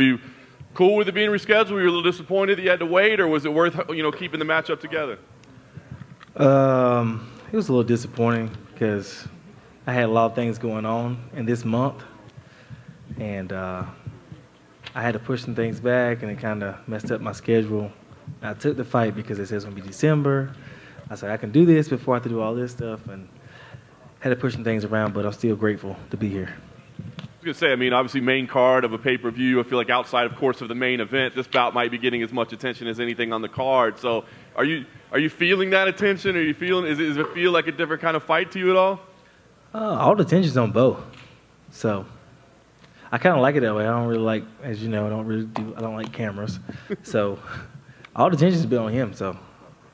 Were you cool with it being rescheduled? Were you a little disappointed that you had to wait, or was it worth keeping the matchup together? It was a little disappointing because I had a lot of things going on in this month, and I had to push some things back, and it kind of messed up my schedule. I took the fight because it says it's going to be December. I said I can do this before I have to do all this stuff, and had to push some things around, but I'm still grateful to be here. I was going to say, obviously main card of a pay-per-view. I feel like outside, of course, of the main event, this bout might be getting as much attention as anything on the card. So are you feeling that attention? Does it feel like a different kind of fight to you at all? All the attention's on Bo. So I kind of like it that way. I don't really like, as you know, I don't like cameras. So all the attention's been on him, so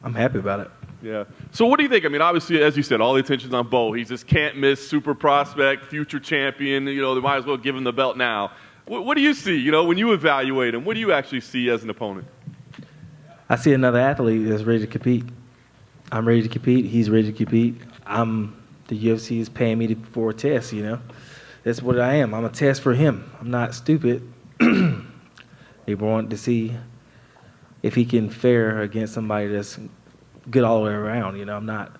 I'm happy about it. Yeah. So what do you think? Obviously, as you said, all the attention's on Bo. He's this can't-miss super prospect, future champion. They might as well give him the belt now. What do you see, when you evaluate him? What do you actually see as an opponent? I see another athlete that's ready to compete. I'm ready to compete. He's ready to compete. The UFC is paying me for a test, That's what I am. I'm a test for him. I'm not stupid. They want to see if he can fare against somebody that's good all the way around. I'm not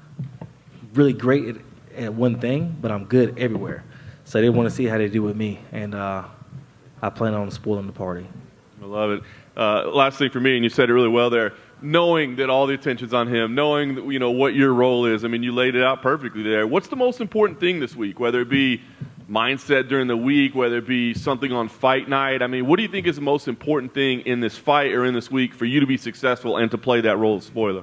really great at one thing, but I'm good everywhere. So they want to see how they do with me, and I plan on spoiling the party. I love it. Last thing for me, and you said it really well there, knowing that all the attention's on him, knowing that, what your role is. You laid it out perfectly there. What's the most important thing this week, whether it be mindset during the week, whether it be something on fight night? What do you think is the most important thing in this fight or in this week for you to be successful and to play that role of spoiler?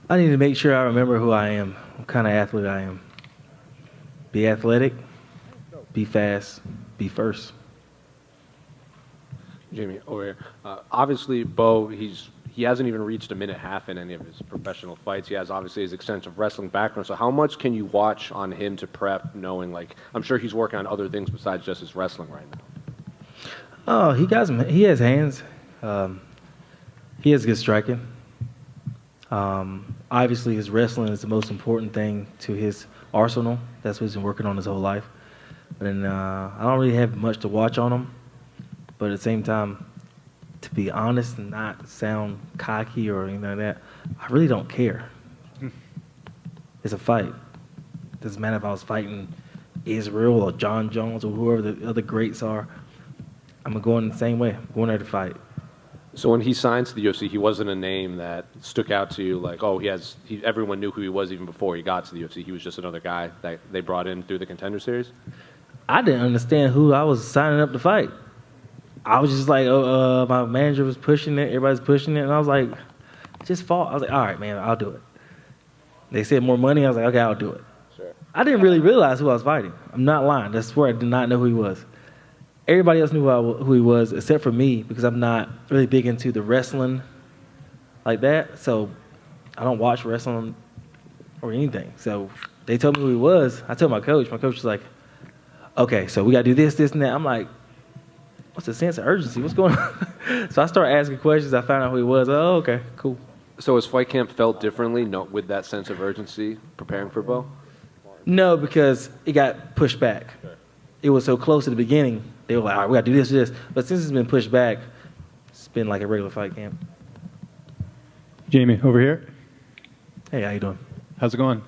I need to make sure I remember who I am, what kind of athlete I am. Be athletic, be fast, be first. Jamie, over here. Obviously, Bo, he hasn't even reached a minute half in any of his professional fights. He has obviously his extensive wrestling background. So how much can you watch on him to prep, knowing I'm sure he's working on other things besides just his wrestling right now? Oh, he has hands. He has good striking. Obviously, his wrestling is the most important thing to his arsenal. That's what he's been working on his whole life. And I don't really have much to watch on him. But at the same time, to be honest and not sound cocky or anything like that, I really don't care. It's a fight. It doesn't matter if I was fighting Israel or John Jones or whoever the other greats are. I'm going the same way. I'm going there to fight. So when he signed to the UFC, he wasn't a name that stuck out to you like, everyone knew who he was even before he got to the UFC. He was just another guy that they brought in through the Contender Series? I didn't understand who I was signing up to fight. I was just like, my manager was pushing it, everybody's pushing it, and I was like, just fall. I was like, all right, man, I'll do it. They said more money, I was like, okay, I'll do it. Sure. I didn't really realize who I was fighting. I'm not lying. I swear I did not know who he was. Everybody else knew who he was except for me because I'm not really big into the wrestling like that, so I don't watch wrestling or anything. So they told me who he was. I told my coach. My coach was like, okay, so we got to do this, and that. I'm like, what's the sense of urgency? What's going on? So I started asking questions. I found out who he was. Oh, okay, cool. So has fight camp felt differently with that sense of urgency preparing for Bo? No, because it got pushed back. Sure. It was so close at the beginning. They were like, all right, we got to do this. But since it's been pushed back, it's been like a regular fight camp. Jamie, over here. Hey, how you doing? How's it going?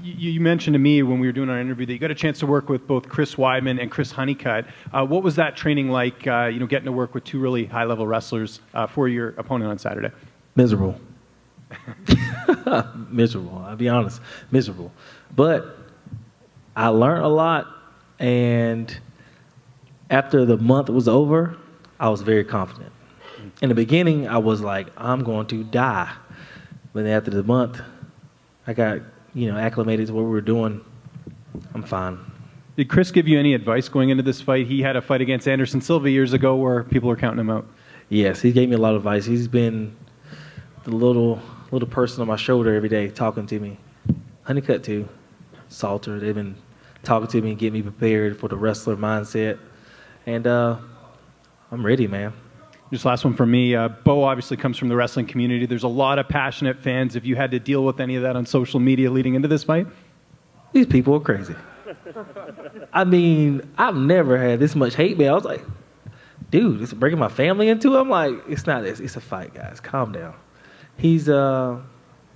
You mentioned to me when we were doing our interview that you got a chance to work with both Chris Weidman and Chris Honeycutt. What was that training like, getting to work with two really high-level wrestlers for your opponent on Saturday? Miserable. Miserable, I'll be honest. Miserable. But I learned a lot, and after the month was over, I was very confident. In the beginning, I was like, I'm going to die. But after the month, I got, acclimated to what we were doing. I'm fine. Did Chris give you any advice going into this fight? He had a fight against Anderson Silva years ago where people were counting him out. Yes, he gave me a lot of advice. He's been the little person on my shoulder every day talking to me. Honeycutt too, Salter, they've been talking to me and getting me prepared for the wrestler mindset. And I'm ready, man. Just last one from me. Bo obviously comes from the wrestling community. There's a lot of passionate fans. Have you had to deal with any of that on social media leading into this fight? These people are crazy. I mean, I've never had this much hate mail. I was like, dude, it's bringing my family into it. I'm like, it's not this. It's a fight, guys. Calm down. He's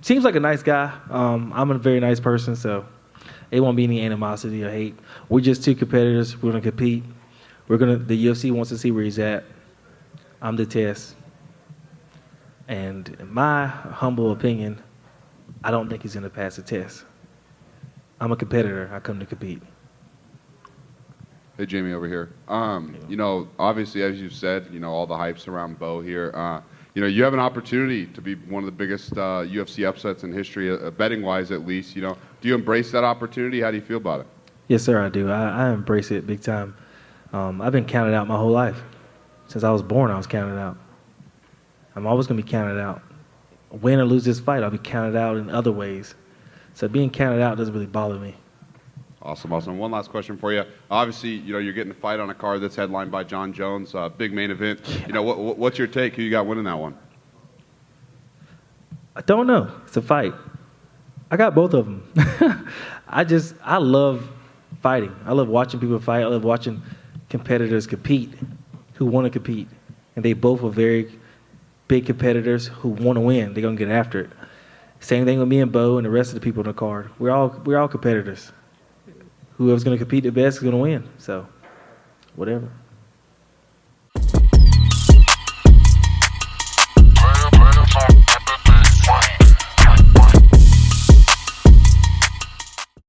seems like a nice guy. I'm a very nice person, so it won't be any animosity or hate. We're just two competitors. We're gonna compete. The UFC wants to see where he's at. I'm the test. And in my humble opinion, I don't think he's gonna pass the test. I'm a competitor. I come to compete. Hey, Jamie, over here. Obviously, as you've said, all the hype's around Bo here. You have an opportunity to be one of the biggest UFC upsets in history, betting-wise at least. Do you embrace that opportunity? How do you feel about it? Yes, sir, I do. I embrace it big time. I've been counted out my whole life. Since I was born, I was counted out. I'm always going to be counted out. Win or lose this fight, I'll be counted out in other ways. So being counted out doesn't really bother me. Awesome. One last question for you. Obviously, you're getting a fight on a card that's headlined by John Jones, big main event. What's your take? Who you got winning that one? I don't know. It's a fight. I got both of them. I love fighting. I love watching people fight. I love watching competitors compete who want to compete. And they both are very big competitors who want to win. They're going to get after it. Same thing with me and Bo and the rest of the people on the card. We're all competitors. Whoever's going to compete the best is going to win. So, whatever.